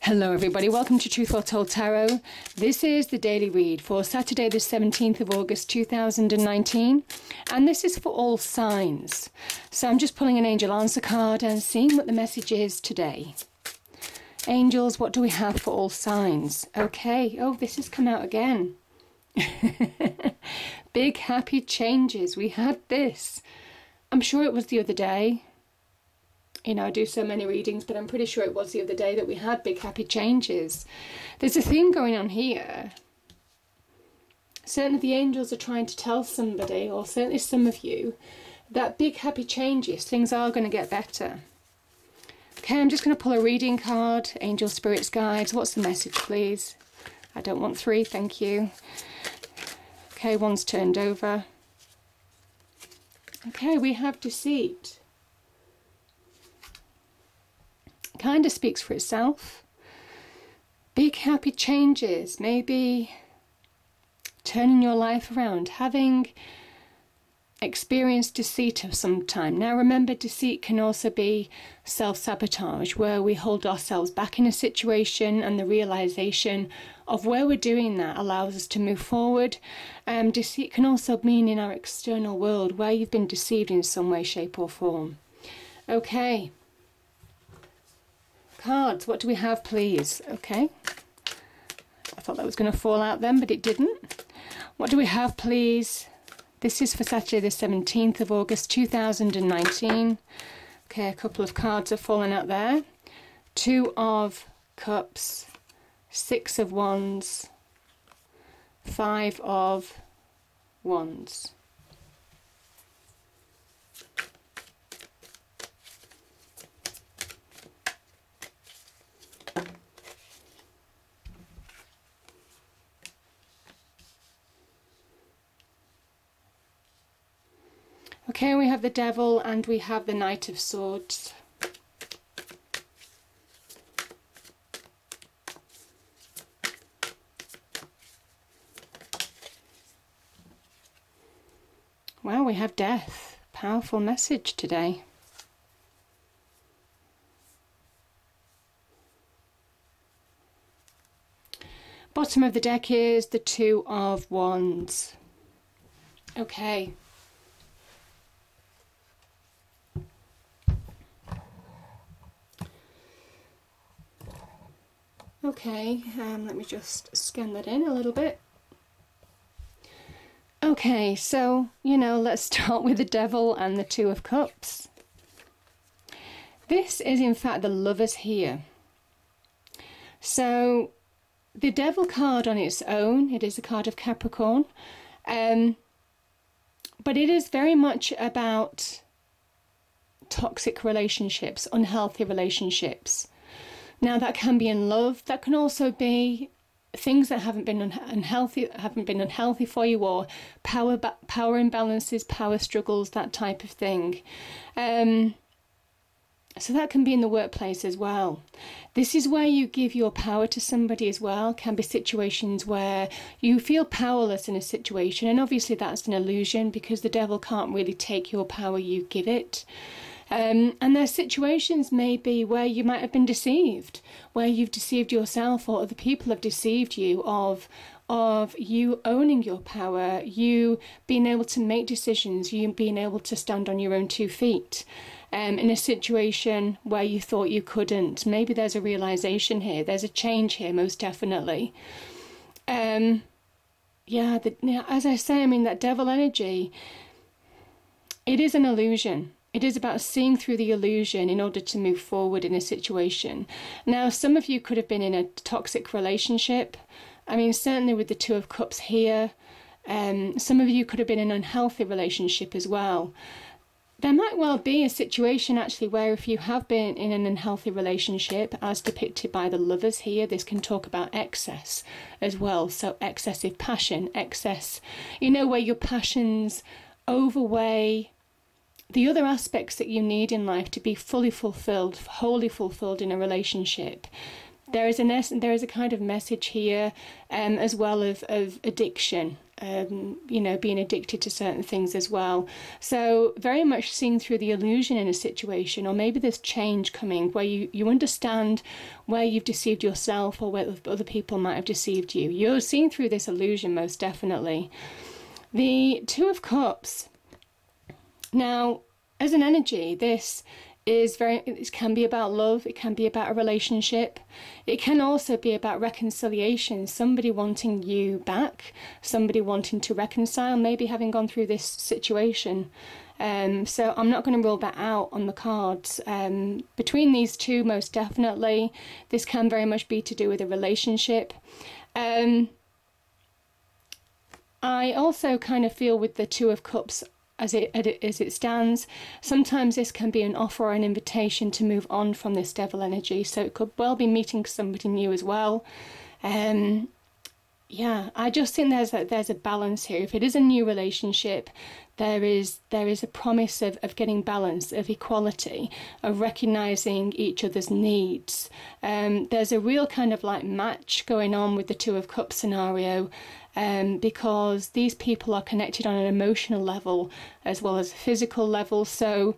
Hello everybody, welcome to Truth or Told Tarot. This is the daily read for Saturday the 17th of August 2019, and this is for all signs. So I'm just pulling an angel answer card and seeing what the message is today. Angels, what do we have for all signs? Okay, oh, this has come out again. Big happy changes, we had this. I'm sure it was the other day. You know, I do so many readings, but I'm pretty sure it was the other day that we had big happy changes. There's a theme going on here. Certainly the angels are trying to tell somebody, or certainly some of you, that big happy changes, things are going to get better. Okay, I'm just going to pull a reading card. Angel, spirits, guides. What's the message, please? I don't want three, thank you. Okay, one's turned over. Okay, we have deceit. Kind of speaks for itself. Big happy changes, maybe turning your life around, having experienced deceit of some time. Now remember, deceit can also be self-sabotage, where we hold ourselves back in a situation, and the realization of where we're doing that allows us to move forward. Deceit can also mean in our external world, where you've been deceived in some way, shape or form. Okay. Cards, what do we have, please? Okay, I thought that was going to fall out then, but it didn't. What do we have, please? This is for Saturday the 17th of August 2019. Okay, a couple of cards have fallen out there. Two of Cups, Six of Wands, Five of Wands. Okay, we have the Devil and we have the Knight of Swords. Well, we have Death. Powerful message today. Bottom of the deck is the Two of Wands. Okay. Okay, let me just scan that in a little bit. Okay, so, you know, let's start with the Devil and the Two of Cups. This is in fact the Lovers here. So, the Devil card on its own, it is a card of Capricorn, but it is very much about toxic relationships, unhealthy relationships. Now that can be in love, that can also be things that haven't been unhealthy for you, or power imbalances, power struggles, that type of thing. So that can be in the workplace as well. This is where you give your power to somebody as well. Can be situations where you feel powerless in a situation, and obviously that's an illusion because the Devil can't really take your power, you give it. And there's situations maybe where you might have been deceived, where you've deceived yourself or other people have deceived you of you owning your power, you being able to make decisions, you being able to stand on your own 2 feet. In a situation where you thought you couldn't. Maybe there's a realization here, there's a change here, most definitely. As I say, I mean, that Devil energy, it is an illusion. It is about seeing through the illusion in order to move forward in a situation. Now, some of you could have been in a toxic relationship. I mean, certainly with the Two of Cups here, some of you could have been in an unhealthy relationship as well. There might well be a situation actually where if you have been in an unhealthy relationship, as depicted by the Lovers here, this can talk about excess as well. So excessive passion, excess, you know, where your passions overweigh the other aspects that you need in life to be fully fulfilled, wholly fulfilled in a relationship. There is a kind of message here as well of addiction. being addicted to certain things as well. So very much seeing through the illusion in a situation, or maybe there's change coming where you understand where you've deceived yourself or where other people might have deceived you. You're seeing through this illusion, most definitely. The Two of Cups. Now, as an energy, it can be about love, it can be about a relationship, it can also be about reconciliation, somebody wanting you back, somebody wanting to reconcile, maybe having gone through this situation. So I'm not going to rule that out on the cards. Between these two, most definitely, this can very much be to do with a relationship. I also kind of feel with the Two of Cups, as it stands, sometimes this can be an offer or an invitation to move on from this devil energy. So it could well be meeting somebody new as well. I just think there's a balance here. If it is a new relationship, there is a promise of getting balance, of equality, of recognizing each other's needs. There's a real kind of like match going on with the Two of Cups scenario. Because these people are connected on an emotional level as well as a physical level. So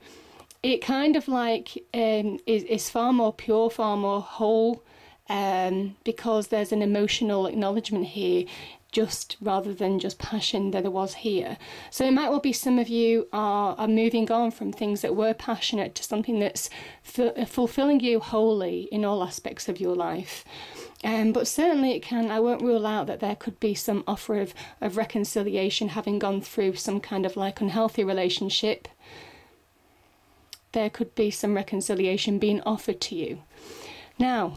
it kind of like is far more pure, far more whole, because there's an emotional acknowledgement here, just rather than just passion that there was here. So it might well be some of you are moving on from things that were passionate to something that's fulfilling you wholly in all aspects of your life. But certainly it can, I won't rule out that there could be some offer of reconciliation, having gone through some kind of like unhealthy relationship. There could be some reconciliation being offered to you. Now,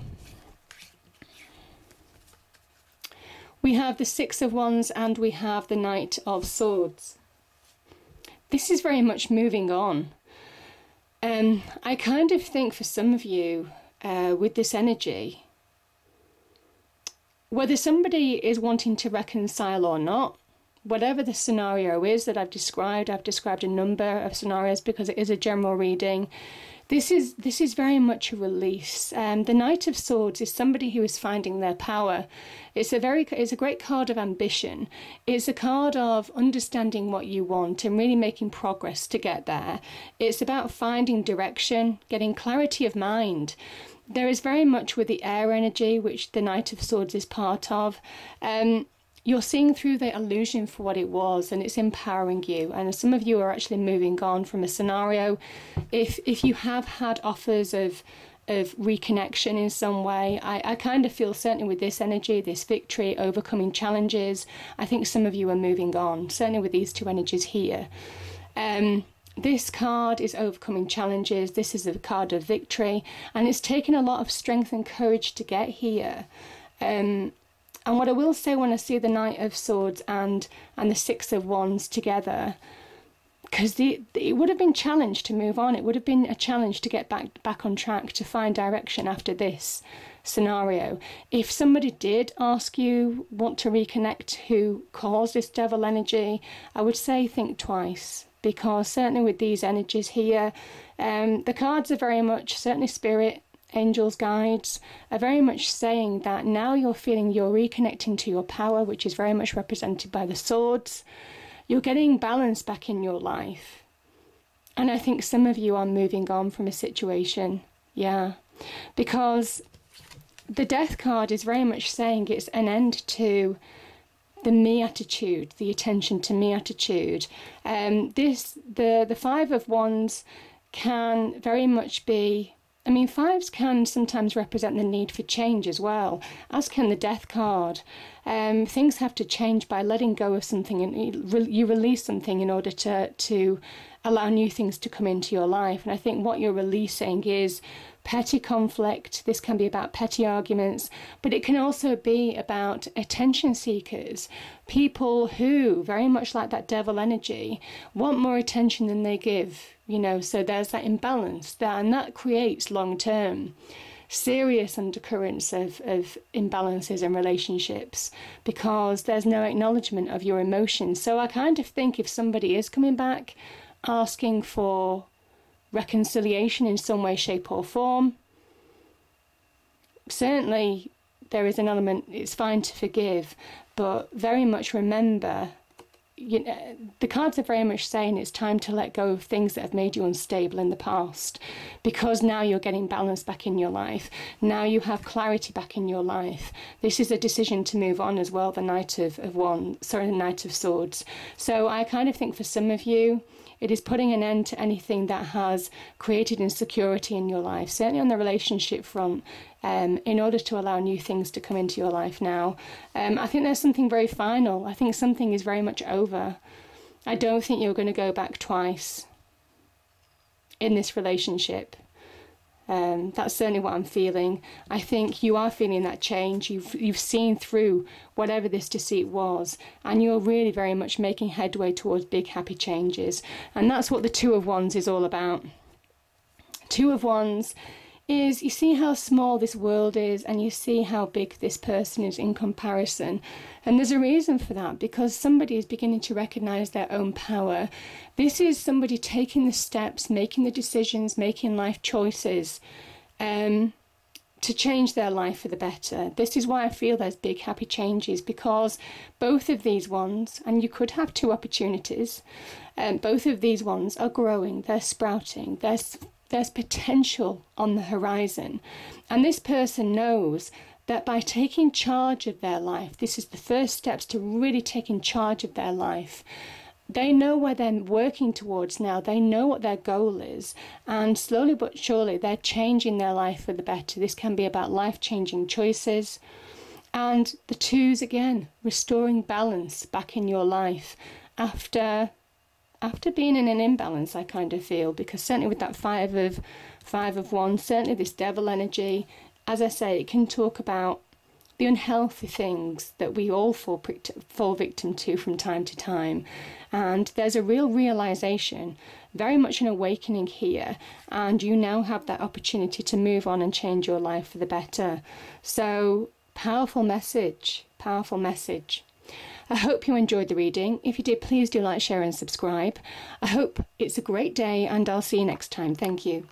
we have the Six of Wands and we have the Knight of Swords. This is very much moving on. I kind of think for some of you, with this energy, whether somebody is wanting to reconcile or not, whatever the scenario is that I've described a number of scenarios because it is a general reading. This is very much a release. The Knight of Swords is somebody who is finding their power. It's a great card of ambition. It's a card of understanding what you want and really making progress to get there. It's about finding direction, getting clarity of mind. There is very much with the air energy, which the Knight of Swords is part of. You're seeing through the illusion for what it was, and it's empowering you. And some of you are actually moving on from a scenario. If you have had offers of reconnection in some way, I kind of feel certainly with this energy, this victory, overcoming challenges, I think some of you are moving on, certainly with these two energies here. This card is overcoming challenges. This is a card of victory, and it's taken a lot of strength and courage to get here. And what I will say when I see the Knight of Swords and the Six of Wands together, because it would have been a challenge to move on. It would have been a challenge to get back on track, to find direction after this scenario. If somebody did ask you, want to reconnect, who caused this devil energy, I would say think twice. Because certainly with these energies here, the cards are very much, certainly spirit, angels, guides, are very much saying that now you're feeling you're reconnecting to your power, which is very much represented by the swords. You're getting balance back in your life. And I think some of you are moving on from a situation. Yeah. Because the Death card is very much saying it's an end to the me attitude, the attention to me attitude. The Five of Wands can very much be, fives can sometimes represent the need for change as well, as can the Death card. Things have to change by letting go of something, and you release something in order to allow new things to come into your life. And I think what you're releasing is petty conflict. This can be about petty arguments, but it can also be about attention seekers, people who, very much like that devil energy, want more attention than they give, so there's that imbalance there, and that creates long-term serious undercurrents of imbalances in relationships, because there's no acknowledgement of your emotions. So I kind of think if somebody is coming back asking for reconciliation in some way, shape or form, certainly there is an element, it's fine to forgive, but very much remember, the cards are very much saying it's time to let go of things that have made you unstable in the past, because now you're getting balance back in your life. Now you have clarity back in your life. This is a decision to move on as well, the Knight the Knight of Swords. So I kind of think for some of you, it is putting an end to anything that has created insecurity in your life, certainly on the relationship front, in order to allow new things to come into your life now. I think there's something very final. I think something is very much over. I don't think you're going to go back twice in this relationship. That's certainly what I'm feeling. I think you are feeling that change. You've seen through whatever this deceit was, and you're really very much making headway towards big happy changes. And that's what the Two of Wands is all about. Two of Wands is, you see how small this world is, and you see how big this person is in comparison. And there's a reason for that, because somebody is beginning to recognize their own power. This is somebody taking the steps, making the decisions, making life choices to change their life for the better. This is why I feel there's big happy changes, because both of these ones, and you could have two opportunities, both of these ones are growing, they're sprouting, there's potential on the horizon. And this person knows that by taking charge of their life, this is the first steps to really taking charge of their life. They know where they're working towards now. They know what their goal is. And slowly but surely, they're changing their life for the better. This can be about life-changing choices. And the twos, again, restoring balance back in your life after being in an imbalance, I kind of feel, because certainly with that five of wands, certainly this devil energy, as I say, it can talk about the unhealthy things that we all fall victim to from time to time. And there's a real realization, very much an awakening here, and you now have that opportunity to move on and change your life for the better. So, powerful message, powerful message. I hope you enjoyed the reading. If you did, please do like, share and subscribe. I hope it's a great day, and I'll see you next time. Thank you.